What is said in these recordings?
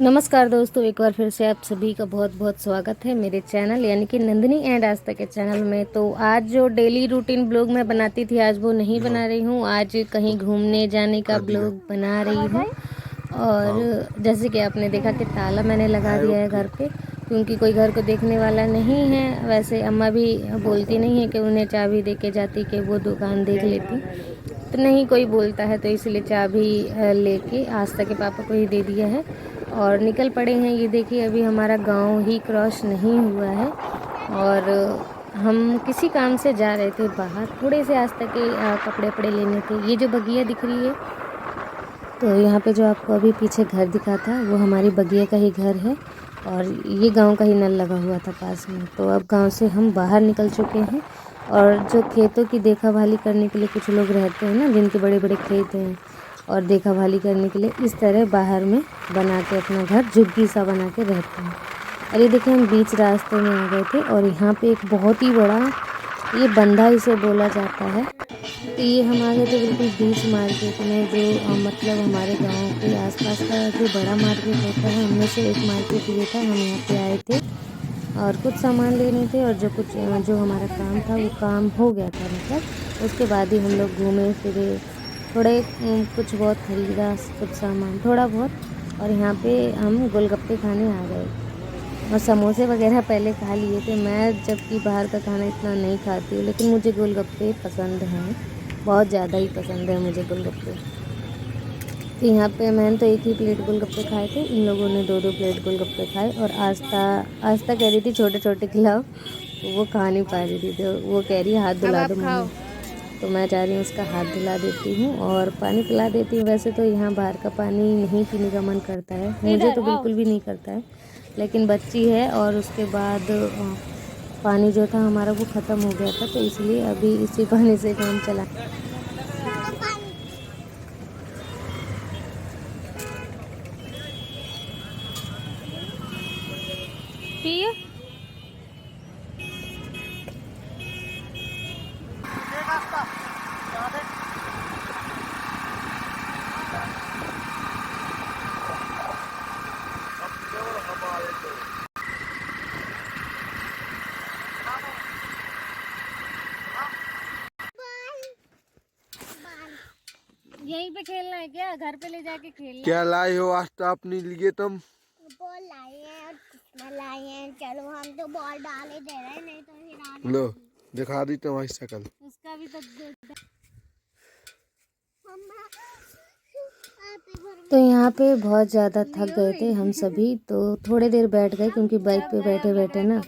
नमस्कार दोस्तों, एक बार फिर से आप सभी का बहुत बहुत स्वागत है मेरे चैनल यानी कि नंदिनी एंड आस्था के चैनल में। तो आज जो डेली रूटीन ब्लॉग मैं बनाती थी आज वो नहीं बना रही हूँ। आज कहीं घूमने जाने का ब्लॉग बना रही हूँ। और जैसे कि आपने देखा कि ताला मैंने लगा दिया है घर पे, क्योंकि कोई घर को देखने वाला नहीं है। वैसे अम्मा भी बोलती नहीं है कि उन्हें चाबी दे के जाती कि वो दुकान देख लेती, तो नहीं कोई बोलता है, तो इसलिए चाबी लेके आस्था के पापा को ही दे दिया है और निकल पड़े हैं। ये देखिए, अभी हमारा गांव ही क्रॉस नहीं हुआ है और हम किसी काम से जा रहे थे बाहर, थोड़े से आस्था के कपड़े वपड़े लेने थे। ये जो बगिया दिख रही है, तो यहाँ पे जो आपको अभी पीछे घर दिखा था वो हमारी बगिया का ही घर है और ये गांव का ही नल लगा हुआ था पास में। तो अब गांव से हम बाहर निकल चुके हैं और जो खेतों की देखा भाली करने के लिए कुछ लोग रहते हैं ना, जिनके बड़े बड़े खेत हैं, और देखा भाली करने के लिए इस तरह बाहर में बना के अपना घर झुग्गी सा बना के रहते हैं। और ये देखिए, हम बीच रास्ते में आ गए थे और यहाँ पे एक बहुत ही बड़ा ये बंधा इसे बोला जाता है। तो ये हम आ गए थे बिल्कुल बीच मार्केट में, जो मतलब हमारे गांव के आसपास का जो बड़ा मार्केट होता है उनमें से एक मार्केट ये था। हम यहाँ पे आए थे और कुछ सामान लेने थे और जो हमारा काम था वो काम हो गया था। मतलब उसके बाद ही हम लोग घूमे फिरे, थोड़े कुछ बहुत ख़रीदा, कुछ सामान थोड़ा बहुत। और यहाँ पे हम गोलगप्पे खाने आ गए और समोसे वगैरह पहले खा लिए थे। मैं जबकि बाहर का खाना इतना नहीं खाती हूँ, लेकिन मुझे गोलगप्पे पसंद हैं, बहुत ज़्यादा ही पसंद है मुझे गोलगप्पे। तो यहाँ पे मैंने तो एक ही प्लेट गोलगप्पे खाए थे, इन लोगों ने दो दो प्लेट गोलगप्पे खाए। और आस्था कह रही थी छोटे छोटे खिलाओ, वो खा नहीं पा रही थी, तो वो कह रही है हाथ धुला दो मम्मी। तो मैं जा रही हूँ उसका हाथ धुला देती हूँ और पानी पिला देती हूँ। वैसे तो यहाँ बाहर का पानी नहीं पीने का मन करता है, मुझे तो बिल्कुल भी नहीं करता है, लेकिन बच्ची है और उसके बाद पानी जो था हमारा वो ख़त्म हो गया था, तो इसलिए अभी इसी पानी से काम चला। पिए यहीं पे खेलना है क्या? घर पे ले जाके खेलना। क्या लाए हो आस्था अपने लिए तुम? बॉल लाए हैं और कितना लाए हैं। चलो हम तो बॉल डाले दे रहे हैं, नहीं तो फिर आने लो दिखा दी तुम्हारी शक्ल। उसका भी तो तो यहाँ पे बहुत ज़्यादा थक गए थे हम सभी, तो थोड़ी देर बैठ गए, क्योंकि बाइक पे बैठे बैठे ना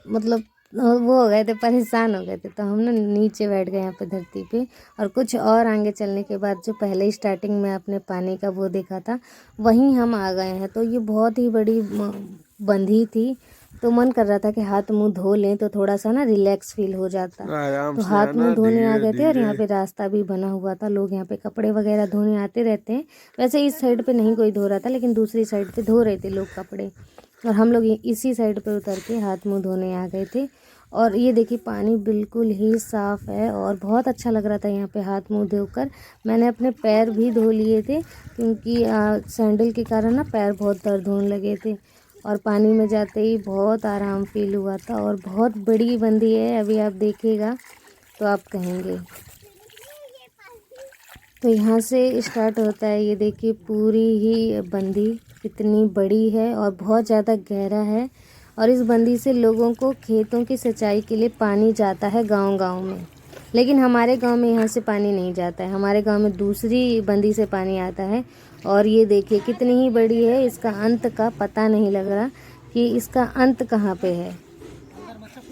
मतलब वो हो गए थे, परेशान हो गए थे। तो हम ना नीचे बैठ गए यहाँ पे धरती पे। और कुछ और आगे चलने के बाद जो पहले स्टार्टिंग में आपने पानी का वो देखा था, वहीं हम आ गए हैं। तो ये बहुत ही बड़ी बंधी थी, तो मन कर रहा था कि हाथ मुंह धो लें तो थोड़ा सा ना रिलैक्स फील हो जाता। आराम तो से हाथ मुंह आना, धोने आ धीरे गए थे और यहाँ धीरे। पे रास्ता भी बना हुआ था, लोग यहाँ पे कपड़े वगैरह धोने आते रहते हैं। वैसे इस साइड पे नहीं कोई धो रहा था, लेकिन दूसरी साइड पे धो रहे थे लोग कपड़े, और हम लोग इसी साइड पे उतर के हाथ मुंह धोने आ गए थे। और ये देखिए, पानी बिल्कुल ही साफ़ है और बहुत अच्छा लग रहा था यहाँ पे हाथ मुंह धोकर। मैंने अपने पैर भी धो लिए थे, क्योंकि सैंडल के कारण ना पैर बहुत दर्द होने लगे थे। और पानी में जाते ही बहुत आराम फील हुआ था और बहुत बड़ी बंदी है, अभी आप देखिएगा तो आप कहेंगे। तो यहाँ से स्टार्ट होता है, ये देखिए पूरी ही बंदी कितनी बड़ी है और बहुत ज़्यादा गहरा है। और इस बंदी से लोगों को खेतों की सिंचाई के लिए पानी जाता है गांव-गांव में, लेकिन हमारे गांव में यहाँ से पानी नहीं जाता है। हमारे गांव में दूसरी बंदी से पानी आता है। और ये देखिए कितनी ही बड़ी है, इसका अंत का पता नहीं लग रहा कि इसका अंत कहाँ पे है।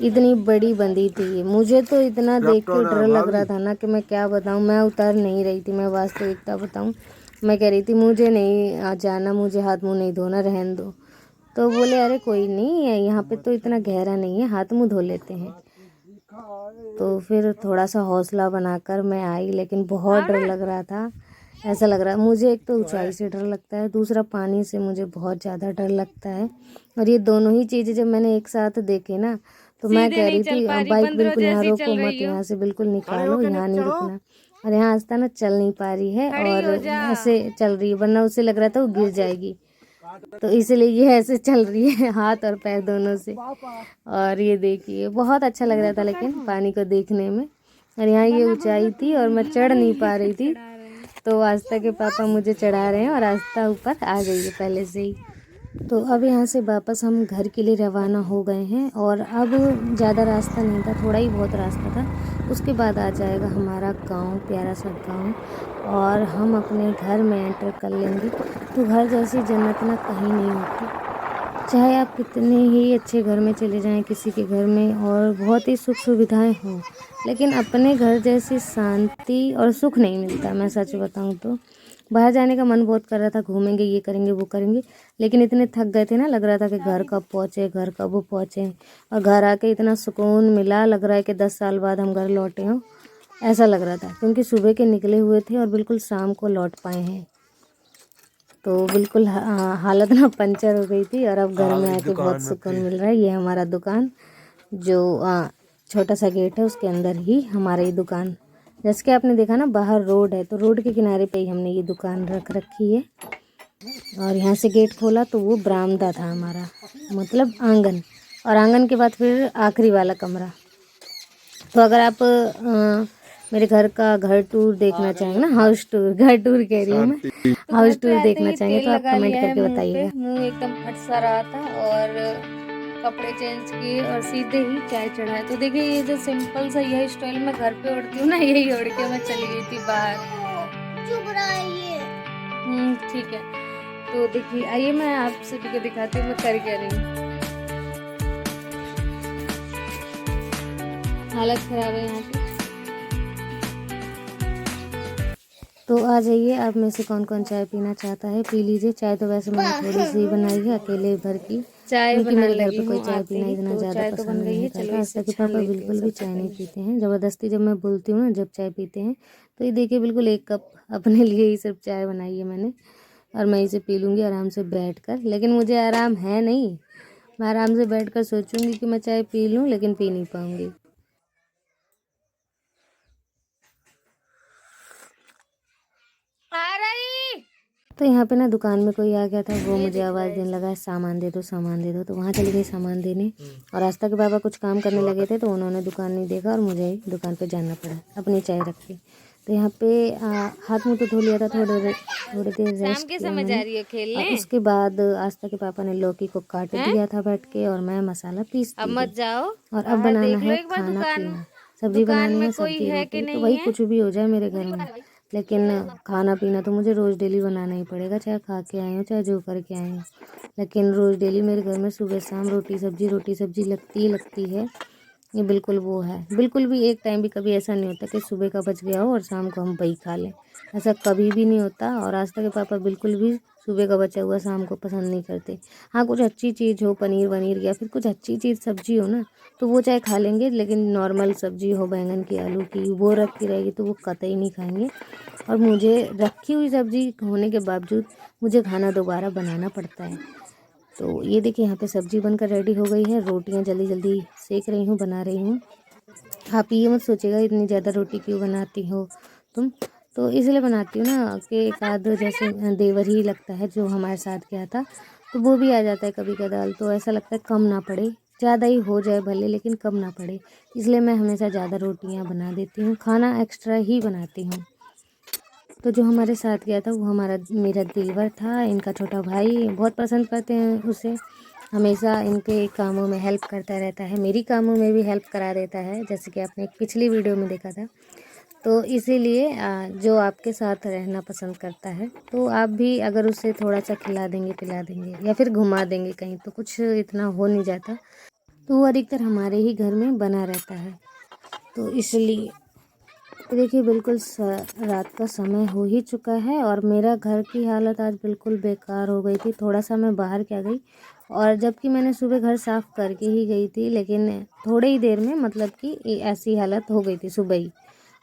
इतनी बड़ी बंदी थी ये, मुझे तो इतना देख के डर लग रहा था ना कि मैं क्या बताऊँ। मैं उतर नहीं रही थी, मैं वास्तविकता बताऊँ। मैं कह रही थी मुझे नहीं जाना, मुझे हाथ मुंह नहीं धोना, रहने दो। तो बोले अरे कोई नहीं है, यहाँ पे तो इतना गहरा नहीं है, हाथ मुंह धो लेते हैं। तो फिर थोड़ा सा हौसला बनाकर मैं आई, लेकिन बहुत डर लग रहा था। ऐसा लग रहा है मुझे, एक तो ऊंचाई से डर लगता है, दूसरा पानी से मुझे बहुत ज़्यादा डर लगता है। और ये दोनों ही चीज़ें जब मैंने एक साथ देखे ना, तो मैं कह रही थी बाइक बिल्कुल यहाँ रोको मत, यहाँ से बिल्कुल निकालो, यहाँ नहीं रुकना। और यहाँ आस्था ना चल नहीं पा रही है और ऐसे चल रही है, वरना उसे लग रहा था वो गिर जाएगी। तो इसलिए ये ऐसे चल रही है हाथ और पैर दोनों से। और ये देखिए बहुत अच्छा लग रहा था लेकिन पानी को देखने में। और यहाँ ये ऊंचाई थी और मैं चढ़ नहीं पा रही थी, तो आस्था के पापा मुझे चढ़ा रहे हैं और आस्था ऊपर आ गई है पहले से ही। तो अब यहाँ से वापस हम घर के लिए रवाना हो गए हैं और अब ज़्यादा रास्ता नहीं था, थोड़ा ही बहुत रास्ता था। उसके बाद आ जाएगा हमारा गांव, प्यारा सा गांव, और हम अपने घर में एंटर कर लेंगे। तो घर जैसी जन्नत ना कहीं नहीं होती, चाहे आप कितने ही अच्छे घर में चले जाएं किसी के घर में और बहुत ही सुख सुविधाएं हों, लेकिन अपने घर जैसी शांति और सुख नहीं मिलता। मैं सच बताऊं तो बाहर जाने का मन बहुत कर रहा था, घूमेंगे, ये करेंगे, वो करेंगे, लेकिन इतने थक गए थे ना, लग रहा था कि घर कब पहुँचे, घर कब पहुँचे। और घर आके इतना सुकून मिला, लग रहा है कि 10 साल बाद हम घर लौटे हों, ऐसा लग रहा था। क्योंकि सुबह के निकले हुए थे और बिल्कुल शाम को लौट पाए हैं, तो बिल्कुल हालत ना पंचर हो गई थी। और अब घर में आके बहुत सुकून मिल रहा है। ये हमारा दुकान, जो छोटा सा गेट है उसके अंदर ही हमारा ये दुकान। जैसे कि आपने देखा ना, बाहर रोड है, तो रोड के किनारे पे ही हमने ये दुकान रख रखी है। और यहाँ से गेट खोला तो वो बरामदा था हमारा, मतलब आंगन, और आंगन के बाद फिर आखिरी वाला कमरा। तो अगर आप मेरे घर का घर टूर देखना चाहेंगे ना, हाउस टूर, घर टूर कह रही हूँ मैं, हाउस टूर देखना चाहेंगे तो आप कमेंट करके बताइएगा। मुँह एकदम फट सा रहा था और कपड़े चेंज किए और सीधे ही चाय चढ़ाए। तो देखिए ये जो सिंपल सा यही स्टाइल मैं घर पे ओढ़ती हूँ ना, यही ओढ़ के मैं चली गई थी बाहर। चुप रहा है ये। ठीक है। तो देखिए आइए मैं आप सभी को दिखाती हूँ मैं कर क्या रही हूँ। हालत खराब है यहाँ की। तो आ जाइए, आप में से कौन कौन चाय पीना चाहता है पी लीजिए। चाय तो वैसे मैंने थोड़ी सी बनाई है, अकेले भर की, क्योंकि मेरे घर पे कोई चाय पीना इतना ज़्यादा पसंद नहीं करता। आस्था के पापा बिल्कुल भी चाय नहीं पीते हैं। ज़बरदस्ती जब मैं बोलती हूँ ना जब चाय पीते हैं, तो ये देखिए बिल्कुल 1 कप अपने लिए ही सिर्फ चाय बनाई है मैंने, और मैं इसे पी लूँगी आराम से बैठ कर। लेकिन मुझे आराम है नहीं, मैं आराम से बैठ कर सोचूँगी कि मैं चाय पी लूँ, लेकिन पी नहीं पाऊँगी। तो यहाँ पे ना दुकान में कोई आ गया था, वो मुझे आवाज़ देने लगा सामान दे दो, सामान दे दो। तो वहाँ चली गई सामान देने, और आस्था के पापा कुछ काम करने लगे थे तो उन्होंने दुकान नहीं देखा और मुझे दुकान पे जाना पड़ा अपनी चाय रख के। तो यहाँ पे हाथ मुँह तो धो लिया था, थोड़ी देर रेस्ट किया मैंने, और उसके बाद आस्था के पापा ने लौकी को काट दिया था बैठ के, और मैं मसाला पीस दी। और अब बनाना है खाना पीना, सब्जी बनानी है, सब्जी रोटी, तो वही कुछ भी हो जाए मेरे घर में, लेकिन खाना पीना तो मुझे रोज़ डेली बनाना ही पड़ेगा, चाहे खा के आए हो चाहे जो करके आए हो। लेकिन रोज़ डेली मेरे घर में सुबह शाम रोटी सब्जी लगती है। ये बिल्कुल वो है, बिल्कुल भी एक टाइम भी कभी ऐसा नहीं होता कि सुबह का बच गया हो और शाम को हम वही खा लें, ऐसा कभी भी नहीं होता। और आस्था के पापा बिल्कुल भी सुबह का बचा हुआ शाम को पसंद नहीं करते। हाँ, कुछ अच्छी चीज़ हो, पनीर वनीर या फिर कुछ अच्छी चीज़ सब्जी हो ना, तो वो चाहे खा लेंगे, लेकिन नॉर्मल सब्जी हो बैंगन की, आलू की, वो रखी रहेगी तो वो कतई नहीं खाएंगे। और मुझे रखी हुई सब्जी होने के बावजूद मुझे खाना दोबारा बनाना पड़ता है। तो ये देखिए यहाँ पे सब्जी बनकर रेडी हो गई है, रोटियाँ जल्दी जल्दी सेक रही हूँ, बना रही हूँ। आप ये मत सोचिएगा इतनी ज़्यादा रोटी क्यों बनाती हो तुम, तो इसलिए बनाती हूँ ना कि एक आध जैसे देवर ही लगता है जो हमारे साथ गया था, तो वो भी आ जाता है कभी कदाल, तो ऐसा लगता है कम ना पड़े, ज़्यादा ही हो जाए भले लेकिन कम ना पड़े, इसलिए मैं हमेशा ज़्यादा रोटियाँ बना देती हूँ, खाना एक्स्ट्रा ही बनाती हूँ। तो जो हमारे साथ गया था वो मेरा देवर था, इनका छोटा भाई, बहुत पसंद करते हैं उसे, हमेशा इनके कामों में हेल्प करता रहता है, मेरी कामों में भी हेल्प करा देता है, जैसे कि आपने एक पिछली वीडियो में देखा था। तो इसीलिए जो आपके साथ रहना पसंद करता है, तो आप भी अगर उसे थोड़ा सा खिला देंगे पिला देंगे या फिर घुमा देंगे कहीं, तो कुछ इतना हो नहीं जाता, तो वो अधिकतर हमारे ही घर में बना रहता है। तो इसलिए देखिए बिल्कुल रात का समय हो ही चुका है और मेरा घर की हालत आज बिल्कुल बेकार हो गई थी। थोड़ा सा मैं बाहर क्या गई, और जबकि मैंने सुबह घर साफ़ करके ही गई थी, लेकिन थोड़ी ही देर में मतलब कि ऐसी हालत हो गई थी सुबह ही।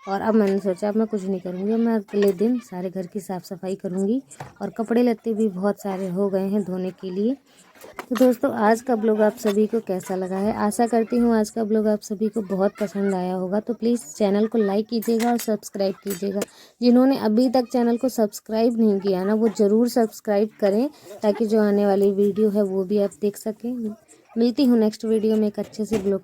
और अब मैंने सोचा अब मैं कुछ नहीं करूँगी, अब मैं अगले दिन सारे घर की साफ़ सफाई करूँगी, और कपड़े लत्ते भी बहुत सारे हो गए हैं धोने के लिए, तो दोस्तों आज का ब्लॉग आप सभी को कैसा लगा है, आशा करती हूँ आज का ब्लॉग आप सभी को बहुत पसंद आया होगा। तो प्लीज़ चैनल को लाइक कीजिएगा और सब्सक्राइब कीजिएगा। जिन्होंने अभी तक चैनल को सब्सक्राइब नहीं किया ना, वो ज़रूर सब्सक्राइब करें ताकि जो आने वाली वीडियो है वो भी आप देख सकें। मिलती हूँ नेक्स्ट वीडियो में एक अच्छे से ब्लॉग